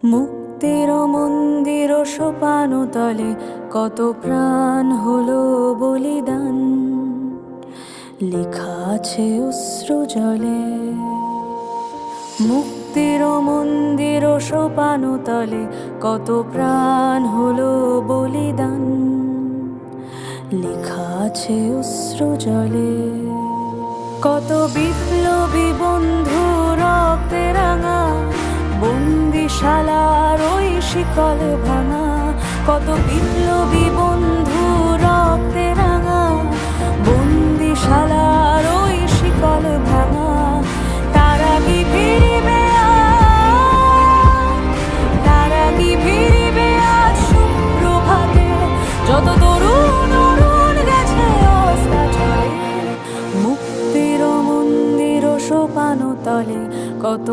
মুক্তির মন্দির সোপান তলে কত প্রাণ হলো বলিদান, লেখা আছে অশ্রু জলে। মুক্তির মন্দির সোপান তলে কত প্রাণ হলো বলিদান, লেখা আছে অশ্রু জলে। কত বিপ্লবী বন্ধু রক্তে রাঙা, বন্দিশালার ওই শিকল ভাঙা। কত বিপ্লবী বন্ধু রক্তে রাঙা, বন্দিশালার ওই শিকল ভাঙা। তারা কি ফিরিবে আজ, তারা কি ফিরিবে আজ সুপ্রভাতে, যত তরুণ অরুণ গেছে অস্তাচলে। মুক্তির মন্দির সোপান তলে কত